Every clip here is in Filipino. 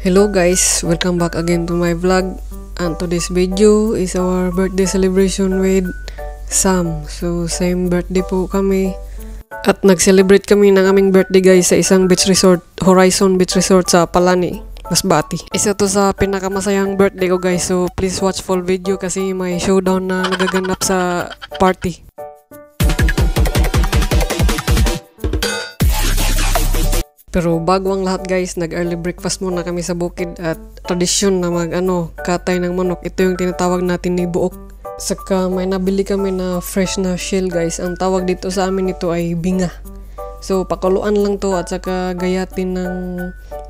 Hello guys, welcome back again to my vlog, and today's video is our birthday celebration with Sam. So same birthday po kami at nag-celebrate kami ng aming birthday guys sa isang beach resort, Horizon Beach Resort sa Palani, Masbate. Isa to sa pinakamasayang birthday ko guys, so please watch full video kasi may showdown na nagaganap sa party. Pero bago ang lahat guys, nag-early breakfast muna kami sa bukid at tradisyon na katay ng manok. Ito yung tinatawag natin ni buok. Saka may nabili kami na fresh na shell guys. Ang tawag dito sa amin ito ay binga. So pakuluan lang to at saka gayatin ng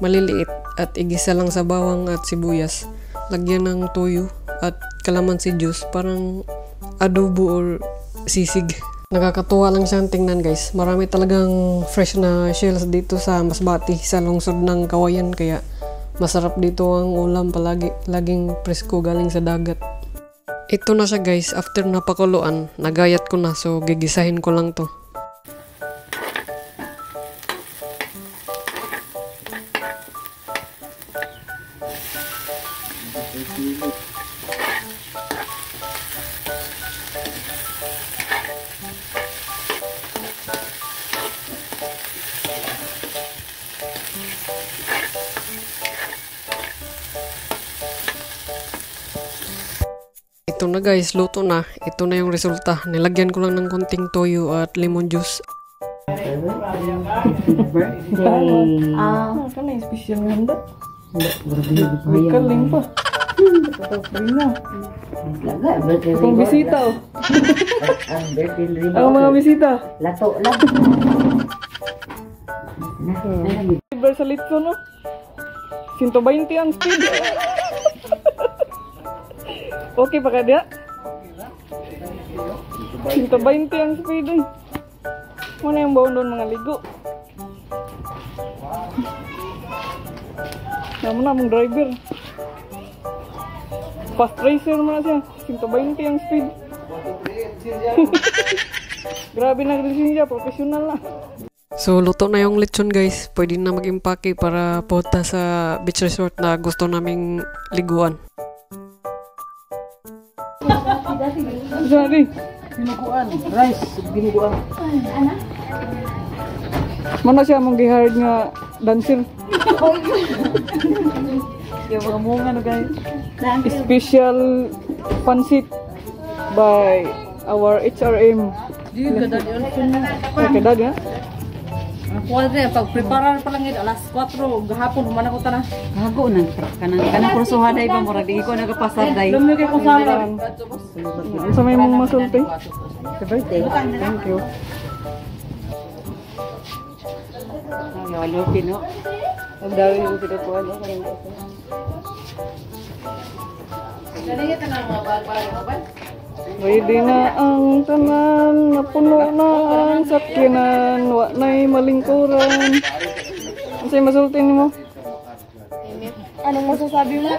maliliit at igisa lang sa bawang at sibuyas. Lagyan ng toyo at kalamansi juice, parang adobo or sisig. Nakakatuwa lang siyang tingnan guys. Marami talagang fresh na shells dito sa Masbate, sa lungsod ng Kawayan, kaya masarap dito ang ulam palagi. Laging presko galing sa dagat. Ito na siya guys, after napakuluan, nagayat ko na, so gigisahin ko lang to. Ito na guys, luto na. Ito na yung resulta. Nilagyan ko lang ng konting toyo at lemon juice. Birthday. Kan na yung special nga handa. May kaling pa. Itong bisita oh. Ang mga bisita. Lato lang. Libre sa litso no? 120 ang speed. Okay pa ka dia? 120 ang speed eh. Mana yung baon doon mga ligo? Naman na mong driver. Fast racer mo na siya. 120 ang speed. Grabe nag-resin siya. Professional na. So luto na yung lechon guys. Pwede na mag-impake para punta sa beach resort na gusto naming liguan. Jadi, Binuguan. Rice. Binuguan. mana siya mong gi-hired nga dancer? Yung mga munga no guys. Special pansit by our HRM. Di ka dali orson na. Okay, dad ya? Ang kuwadre, pag-preparar pa lang yun, alas 4, gahapon, humana ko ta na. Gago na, kanang kursuhaday pa, mura, di ko nagapasarday. Lumigay ko sa alam. Ano sa may mong masulti? Happy birthday. Thank you. Ang yawa no? Ang dami yung pinakuha na. Ready na ang tanan, napuno na ang sakyanan, wa na'y malingkuran. Ano sa'yo masultin mo? Anong masasabi mo?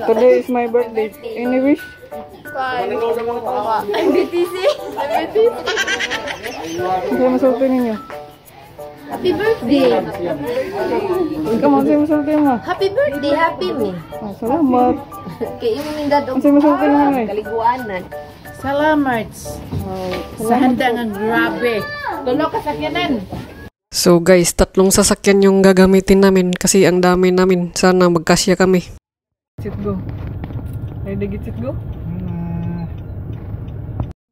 Today is my birthday. Any wish? MBTC? Ano sa'yo masultin ninyo? Happy birthday! Ikaw mo, ano sa'yo masultin mo? Happy birthday! Happy me! Salamat. Kaya yung mindad Ano sa'yo masultin mo eh? kaliguanan. Salamat sa handa nga grabe. Tulo ka sakyanan. So guys, 3 sasakyan yung gagamitin namin kasi ang dami namin. Sana magkasya kami. Sit go. Ready get sit go?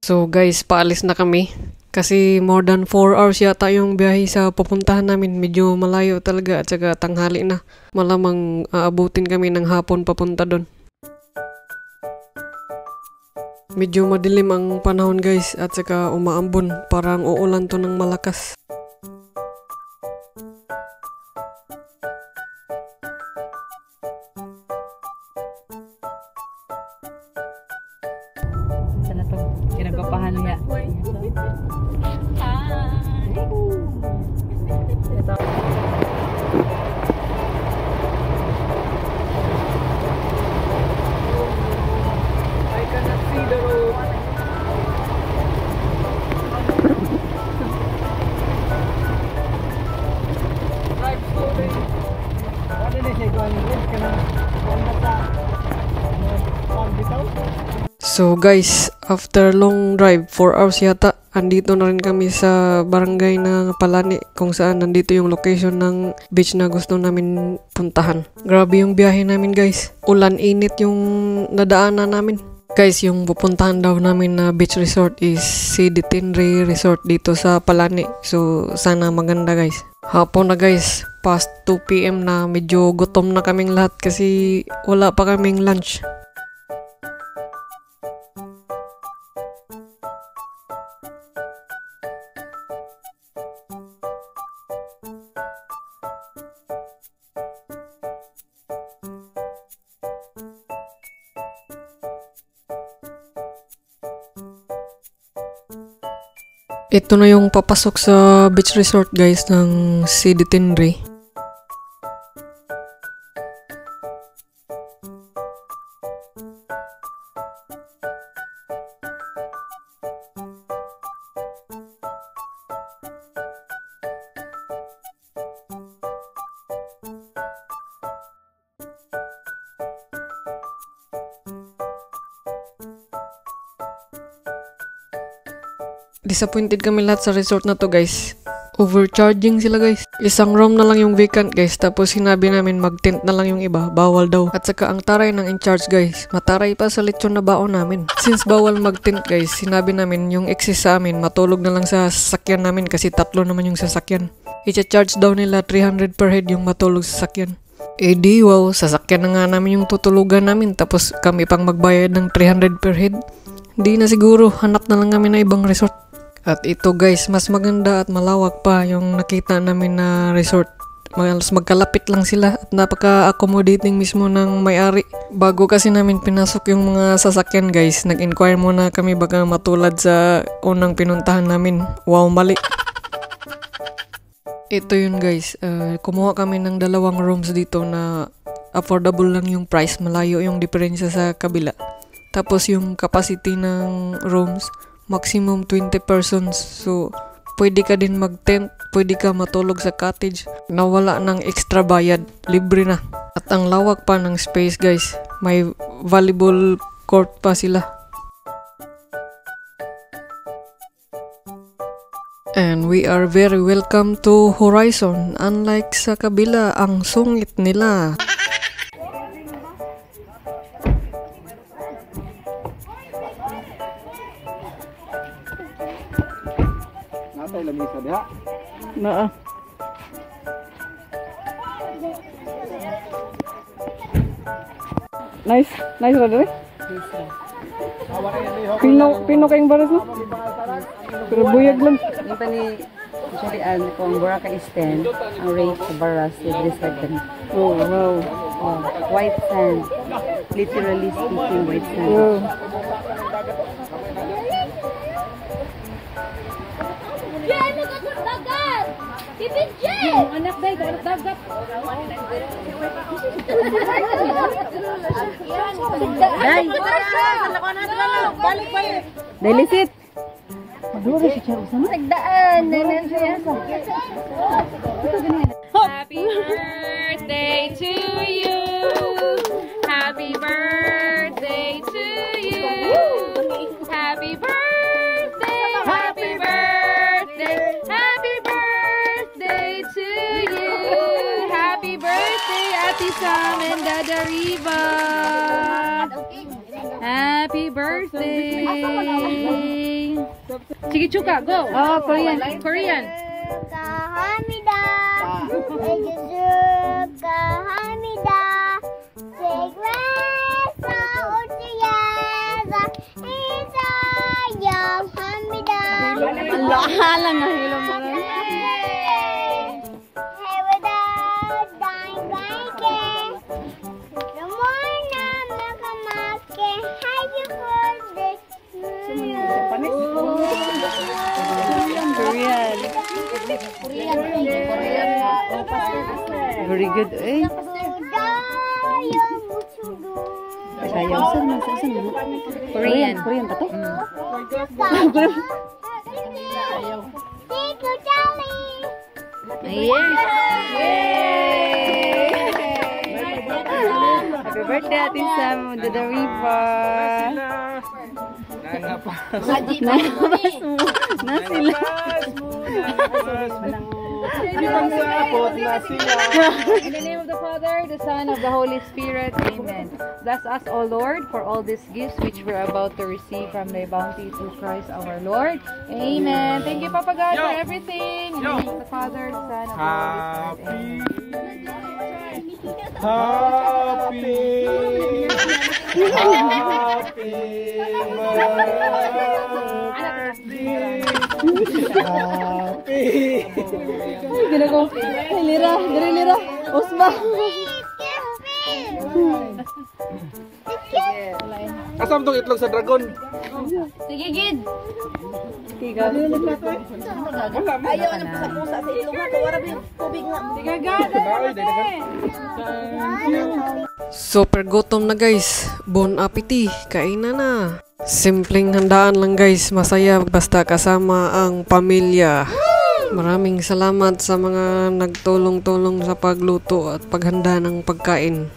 So guys, paalis na kami. Kasi more than 4 hours yata yung biyahe sa pupuntahan namin. Medyo malayo talaga at saka tanghali na. Malamang aabutin kami ng hapon papunta doon. Medyo madilim ang panahon guys at saka umaambon. Parang uulan to ng malakas. Sana to, kinagapahan niya. I cannot see the road. So guys, after long drive, 4 hours yata, andito na rin kami sa barangay ng Palani kung saan nandito yung location ng beach na gusto namin puntahan. Grabe yung biyahe namin guys. Ulan, init yung nadaanan namin. Guys, yung pupuntahan daw namin na beach resort is CD Tinri Resort dito sa Palani. So sana maganda guys. Hapon na guys, past 2 PM na, medyo gutom na kaming lahat kasi wala pa kaming lunch. Ito na yung papasok sa beach resort guys ng CD Tinri. Disappointed kami lahat sa resort na to guys. Overcharging sila guys. Isang room na lang yung vacant guys. Tapos sinabi namin mag-tent na lang yung iba. Bawal daw. At saka ang taray ng in-charge guys. Mataray pa sa lechon na baon namin. Since bawal mag-tent guys, sinabi namin yung excess sa amin matulog na lang sa sasakyan namin kasi 3 naman yung sasakyan. I-charge daw nila 300 per head yung matulog sa sasakyan. Eh di wow, sasakyan na nga namin yung tutulugan namin. Tapos kami pang magbayad ng 300 per head. Di na siguro, hanap na lang kami na ibang resort. At ito guys, mas maganda at malawak pa yung nakita namin na resort. Mas magkalapit lang sila at napaka-accommodating mismo ng may-ari. Bago kasi namin pinasok yung mga sasakyan guys, nag-inquire muna kami baka matulad sa unang pinuntahan namin. Wow, mali. Ito yun guys, kumuha kami ng 2 rooms dito na affordable lang yung price, malayo yung diferensya sa kabila. Tapos yung capacity ng rooms, maximum 20 persons. So, pwede ka din mag-tent, pwede ka matulog sa cottage na wala ng extra bayad, libre na. At ang lawak pa ng space guys, may volleyball court pa sila. And we are very welcome to Horizon. Unlike sa kabila, ang sungit nila. Lamisa diha. Oo. Nice ra dere. Pino kayong baras no? Pero buyag lang. Yung tani, usually kung Boracay is 10, ang rate sa baras is this like that. Oh, wow. Oh, white sand. Literally speaking, white sand. Oh. Anak day, dagat. Balik. Delisit! Nagdaan. Happy birthday to you. Happy birthday to you. Happy birthday. Happy birthday. Happy birthday to you. Happy birthday, Ate Sam and Dada Riva. Happy birthday. Sige, Chuka, go. Oh, Korean. Korean. Kahamida. Kahamida. Segresa utiyasa. Isayang hamida. Allah nga hilom mo. Very good, eh. Sayang, saan? Korean ba to? birthday, Ate Sam. Dada Riva. Na sila. In the name of the Father, the Son, of the Holy Spirit. Amen. Bless us, O Lord, for all these gifts which we're about to receive from thy bounty through Christ our Lord. Amen. Thank you, Papa God, for everything. In the name of the Father, the Son, of the Holy Spirit. Ginagawa. Ay, lira. Dari lira. Osma. Asam tong itlog sa dragon. Sige, Gid. Tiga. Ayaw na pusa-pusa sa ilong nga. Wala ba yung tubig nga. Super gutom na guys. Bon appetit. Kainan na. Simpleng handaan lang guys. Masaya basta kasama ang pamilya. Maraming salamat sa mga nagtulong-tulong sa pagluto at paghanda ng pagkain.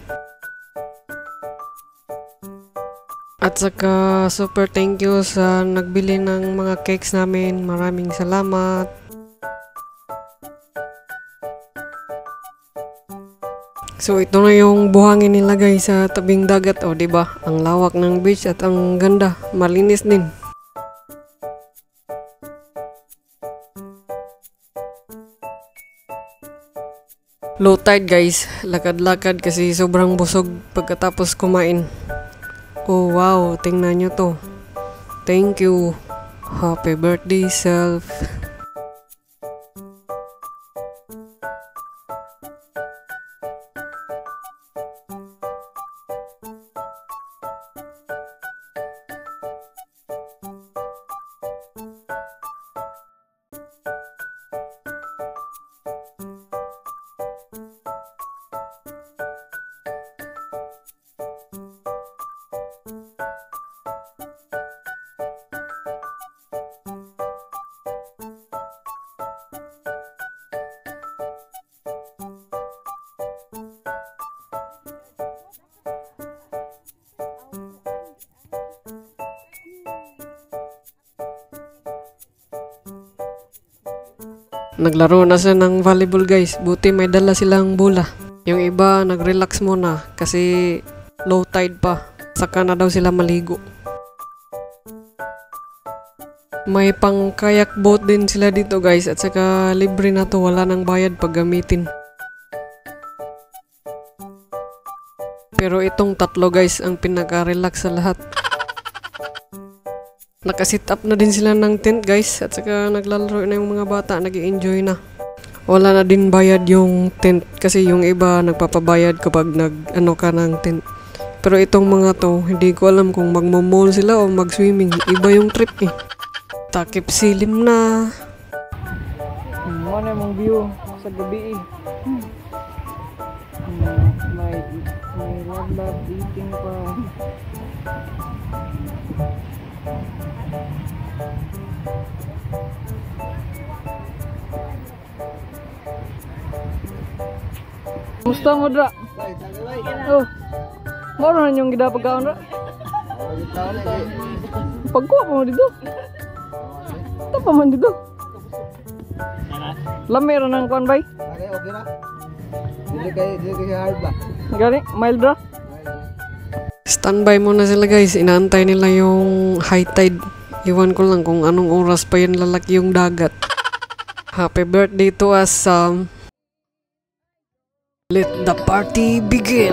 At saka super thank you sa nagbili ng mga cakes namin. Maraming salamat. So ito na yung buhangin nila guys sa tabing dagat. O diba? Ang lawak ng beach at ang ganda. Malinis din. Low tide guys. Lakad-lakad kasi sobrang busog pagkatapos kumain. Oh wow, tingnan nyo to. Thank you. Happy birthday self. Naglaro na siya ng volleyball guys. Buti may dala silang bola. Yung iba nag-relax muna kasi low tide pa. Saka na daw sila maligo. May pang kayak boat din sila dito guys. At saka libre na to. Wala nang bayad pag gamitin. Pero itong tatlo guys ang pinaka-relax sa lahat. Nakasit up na din sila ng tent guys. At saka naglalaro na yung mga bata. Nag-i-enjoy na. Wala na din bayad yung tent. Kasi yung iba nagpapabayad kapag nag-ano ka ng tent. Pero itong mga to, hindi ko alam kung magmamall sila o mag-swimming. Iba yung trip eh. Takip silim na. Ano mong view sa gabi eh. May love eating pa. Musta mo dra? Oh. Moro na yung gida pagkaon dra. Pagkuha pa mo dito. Tapa man dito. Lami ra nang kuan bay. Okay na. Dili kay hard ba? Gani, mild dra. Standby muna sila guys. Inaantay nila yung high tide. Iwan ko lang kung anong oras pa yun lalaki yung dagat. Happy birthday to us. Let the party begin.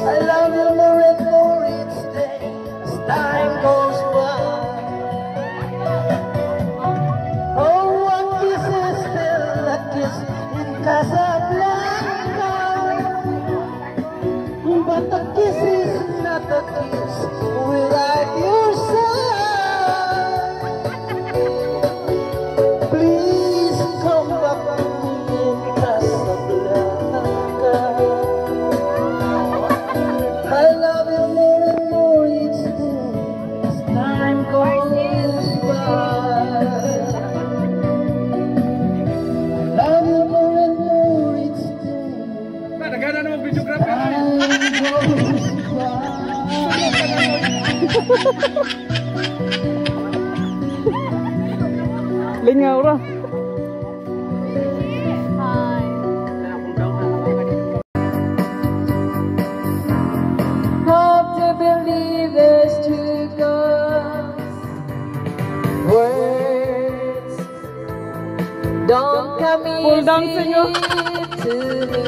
I love you more and more each day as time goes by. Oh, what kisses still goes by. I love you more and more each day. Time goes by. Lingaw ra. Hope to believe there's true God's words don't come Full dancing, oh. easy to me.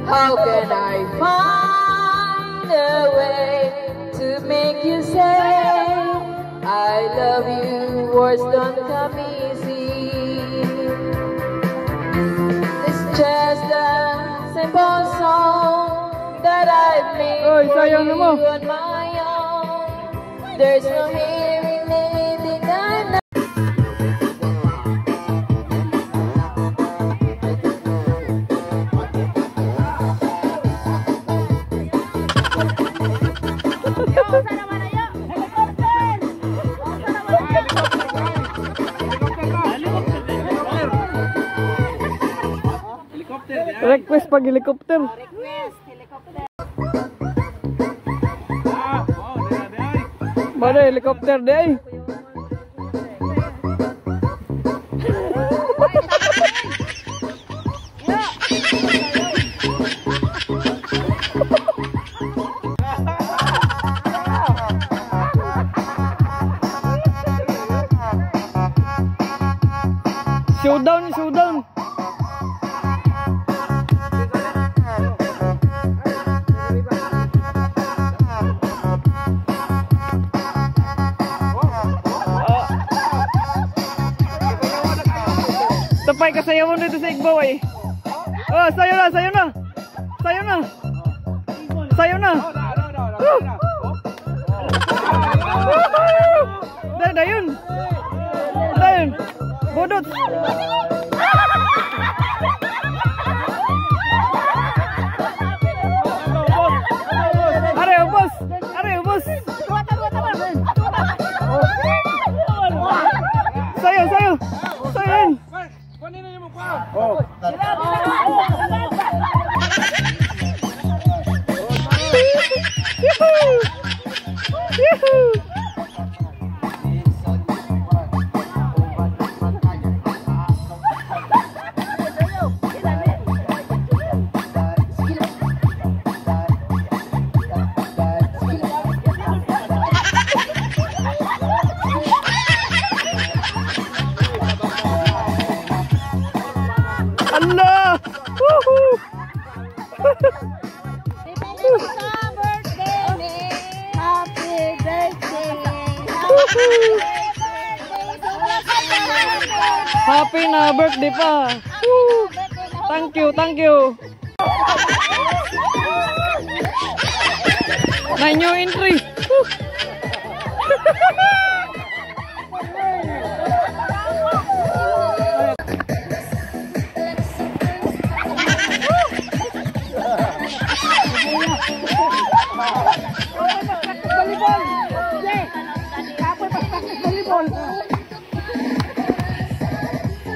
How can I find a way to make you say I love you? Words don't come easy. It's just a simple song that I've made Oy, for sayang you mo. on my own. There's no hearing anything I know. Request pag helicopter. Mana helikopter deh? Showdown, showdown. Tapay ka sayaw mo dito sa Igbaw eh. Oh, sayo na, sayo na. Sayo na. Sayo na. Dayon. Dayon. Bodot. Are, ubos. Are, ubos. Sayo, sayo. Sayo. Allah! Woohoo! Happy na birthday pa. Woo! Thank you, thank you. My new entry. Woo!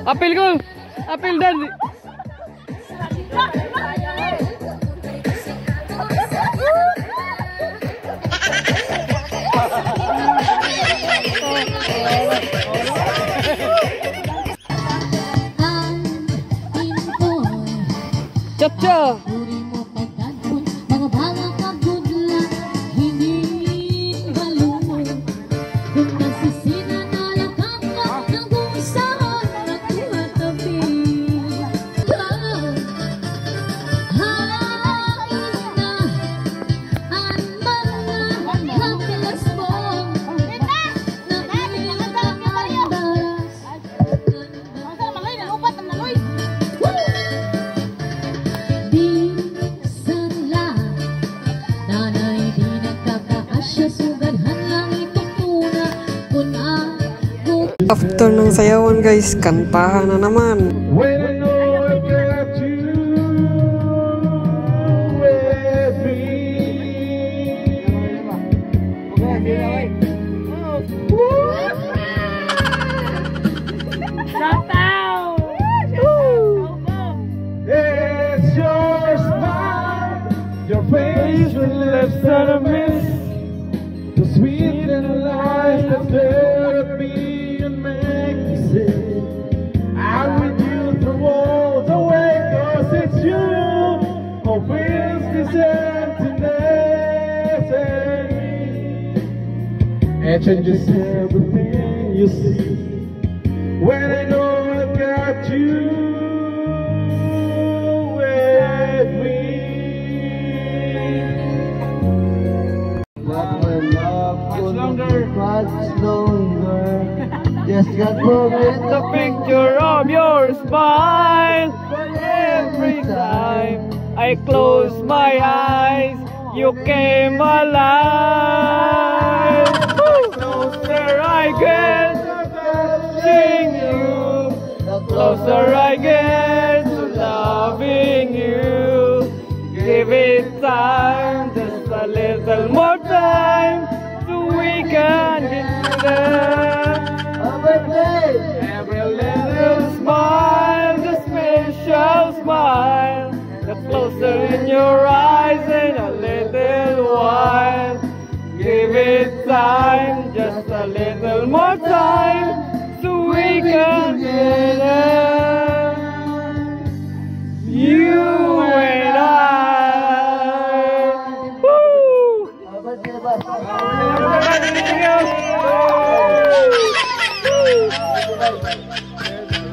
Apil ko. Apil dan. Cha-cha. After ng sayawan guys, kantahan na naman. When I know I got you with me. the therapy and make me say I'm with you through all the way, 'cause it's you who fills this emptiness in me and changes everything you see when I know I got you with me. But when love goes much longer, just got forget the picture of your smile. But every time I close my eyes, you came alive. The closer I get to seeing you, the closer I get to loving you. Give it time, just a little more time, so we can get together. Every little smile, the special smile, the closer in your eyes in a little while. Give it time, just a little more time, so we can get there. You and I.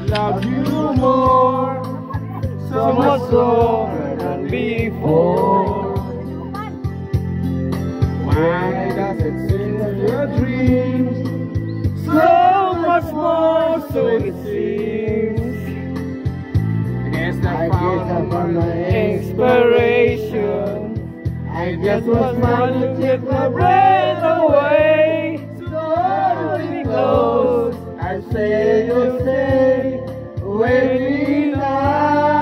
Love you more, so much more than before. Why does it seem that your dreams so much more, so it seems? I guess I found my inspiration. I just was trying to take my breath away. So hold me close, I say you'll stay with me now.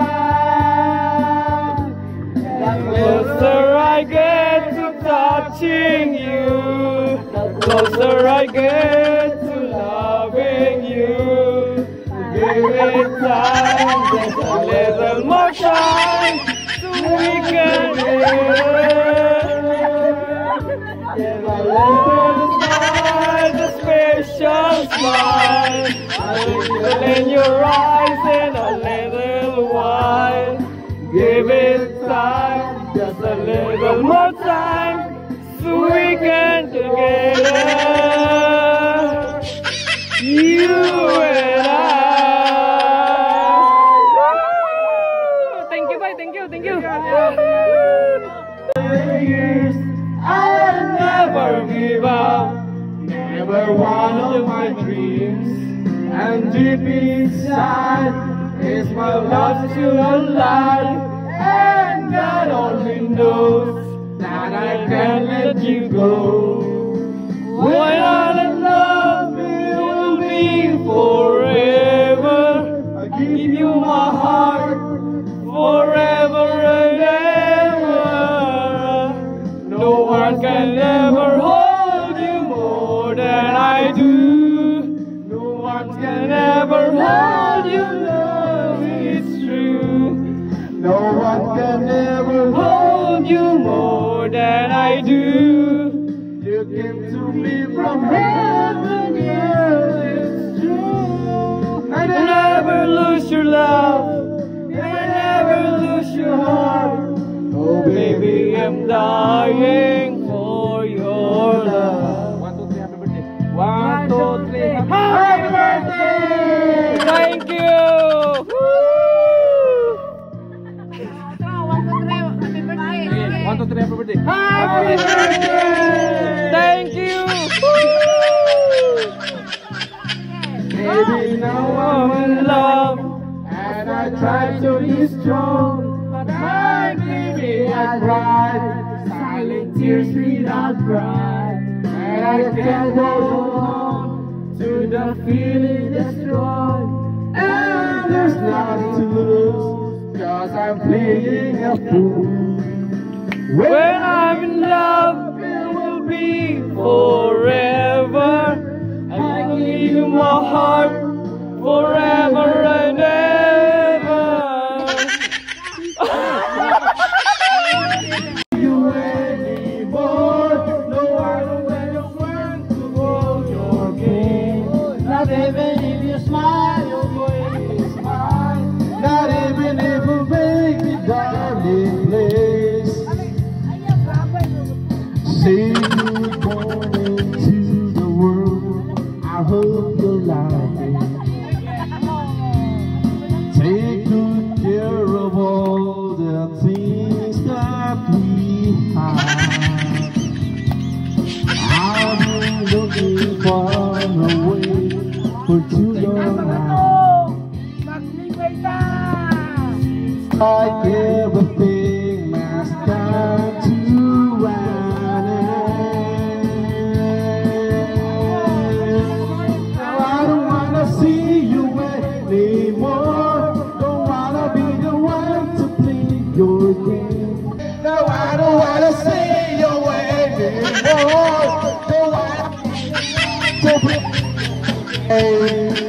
The closer I get to touching you, the closer I get to loving you. Give it time, just a little more time, so we can give a little smile, the special smile, a little in your eyes in a little while. Give it time, just a little more time, so we can together. You and I. Thank you, bye. Thank you. Years, I'll never give up, never one of my dreams. And deep inside is my love still alive, and God only knows that I can't let you go. When I'm in love, it will be forever. I give you my heart forever and ever. No one can ever hold you more than I do. No one can ever hold you, love, it's true. No one can ever hold you more than I do. You came to me from heaven, yes, it's true. I never lose your love, I never lose your heart. Oh baby, I'm dying for your love. 1, 2, 3, happy birthday. 1, 2, 3, happy birthday! Thank you! Woo! 1, 2, 3, happy birthday. Happy birthday! Thank you! Baby, now I'm in love, and I try to be strong, but my baby, I cried silent tears without pride, and I can't hold on to the feeling destroyed, and there's nothing to lose, 'cause I'm playing a fool. When I'm in love, it will be forever. I give you my heart forever and ever. You anymore? No, I don't want to hold your Not even if you smile, your way is mine. Not even if you make me darling, please. Say good morning to the world. I hope you like it. Take good care of all the things that we have. I've been looking far away for too long now. Like everything must come to an end. Now I don't wanna see you anymore. Don't wanna be the one to play your game. Now I don't wanna see you anymore. Don't wanna to play.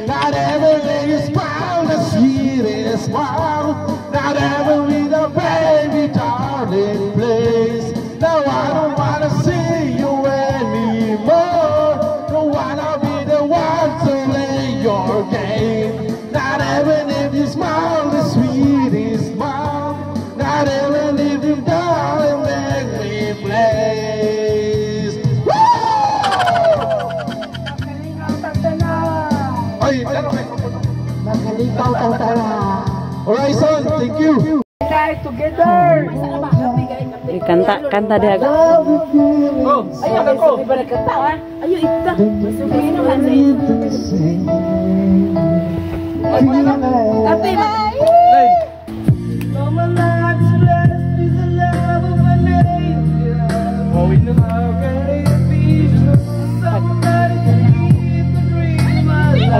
Not everything is found the sweetest smile. Not every the baby darling place. Now I don't wanna see you anymore. Don't wanna be the one to play your game. Not even if you smile the sweetest smile. Not even if you darling make me blaze. Horizon, thank you. Kanta dia. Oh, ayo ako. Ayo ita.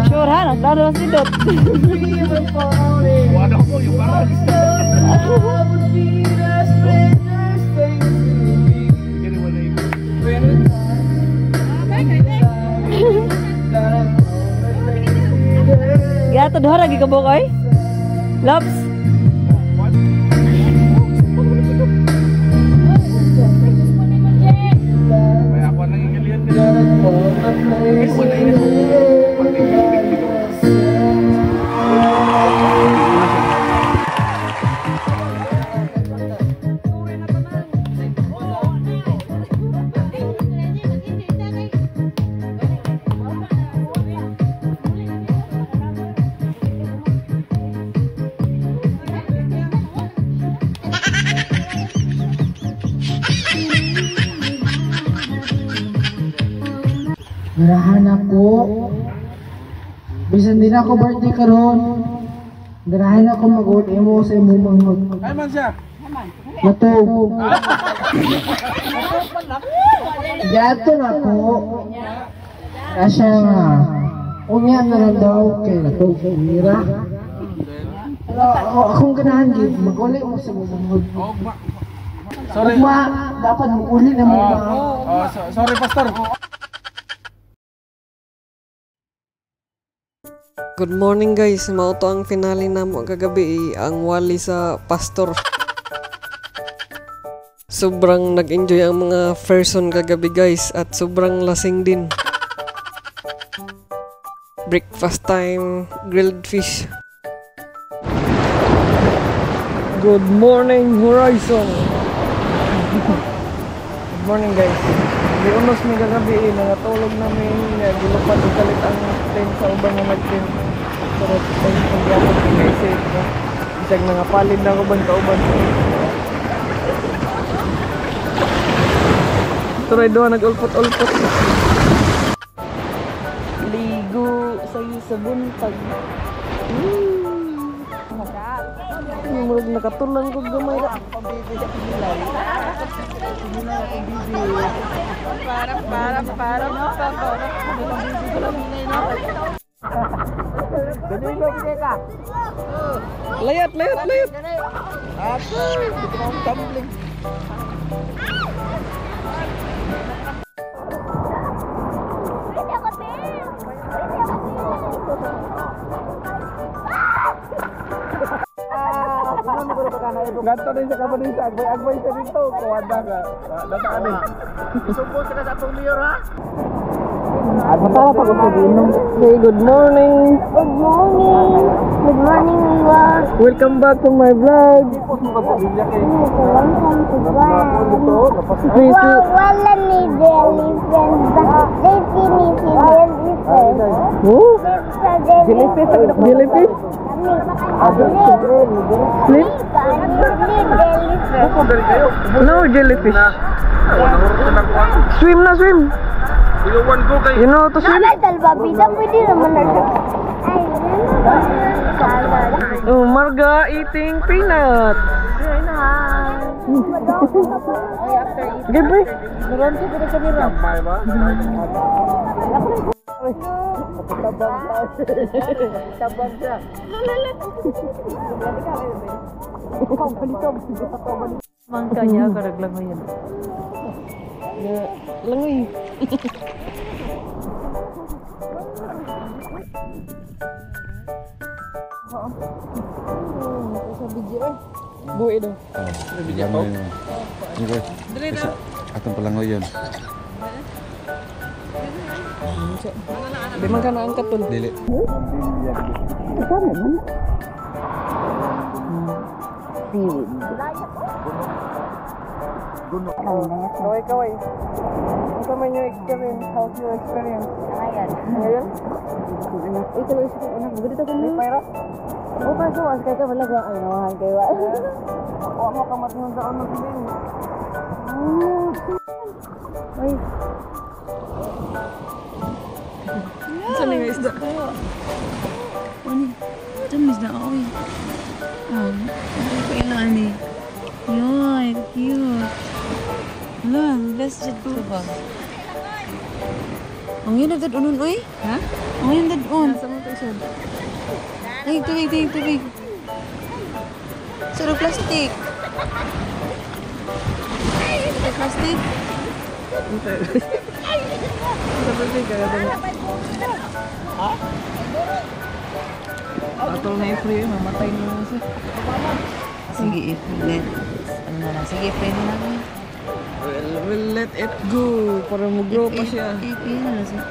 Sure ha, nagdaro si Dot. Wala ko yung parang. Ya tuh dua lagi kebok oi. Lops. Garahan ako. Bisan din ako birthday karon. Garahan ako mag-uwi mo sa imong manghod. Ay man siya. Matog. Gato na ako. Kasya nga. Unya na lang daw kay natog sa umira. Akong ganahan gid mag-uli mo sa imong manghod. Sorry. Ugma, dapat mag-uli na mo. Sorry pastor. Good morning guys, mao to ang finale namo kagabi, ang wali sa pastor. Sobrang nag-enjoy ang mga person kagabi guys at sobrang lasing din. Breakfast time, grilled fish. Good morning, Horizon. Good morning guys. Di unos may kagabi, nangatulog namin, gilupad o kalit ang tent sa ubang mga tent. Pero pag-yapot yung naisip, isang nangapalid na ako bang kauban. Turay doon, nag-ulpot-ulpot. Ligo sa'yo sa buntag. Murag nakatulang ko gamay na. Layat. Ako, ito ang tumbling. Ganto din sa kabanisa, agbay sa dito, kuwanda ka. Dataan din. Isumpon ka sa atong mayor ha? Hey, good morning. Good morning. Good morning, Iwa. Welcome back to my vlog. Wala ni jellyfish. Dito ni si jellyfish. Oh, Jellyfish. jellyfish. Sleep? No, jellyfish. Swim na, swim. You know how to swim? Talbabida, pwede naman na siya. Oh, Marga eating peanut. Gabi. Mangka niya, karaglang ngayon. Langoy. Buwi daw. Bigyan mo yun. Dili na. Atong palangoy yun. Di man ka naangkat tol. Dili. Kaway. Ano man yung experience? How's your experience? Ngayon? Ito lang siya. Anak, maganda ka May pera? O, kaso, kaya ka wala ba? Ano, kayo ba? Ako mo kamat nung daon ng sabihin. Ay. Saan nga isda? Ano? Tamis na ako eh. Ano kailangan ni? Yoy, cute. Wala, let's just do ba? Ang yun nagdadoonon, oy? Ha? Ang yun nagdadoonon. Nasa mo tayo siya? Ay, tubig. Sarap plastic. Plastic. Atol na i-free, mamatay na siya. Sige, i-let. Ano na lang, sige, pwede na lang. We'll let it go para mag-grow pa siya. Pwede na lang siya.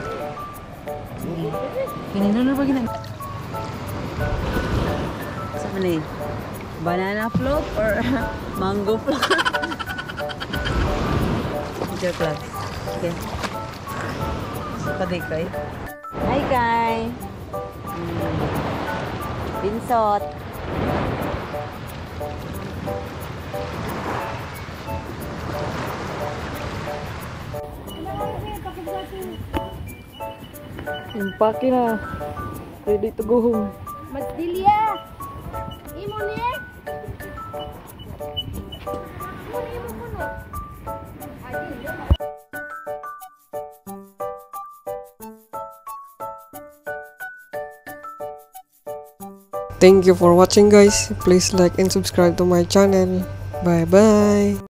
Sige. Pinindol ba ginag... Saan na eh? Banana float or mango float? Joke lang. Okay. Paday kay. Hi, Kai. Pinsot. Impake na. Ready to go home. Mas Dilia. Imo ni. Thank you for watching guys. Please like and subscribe to my channel. Bye bye.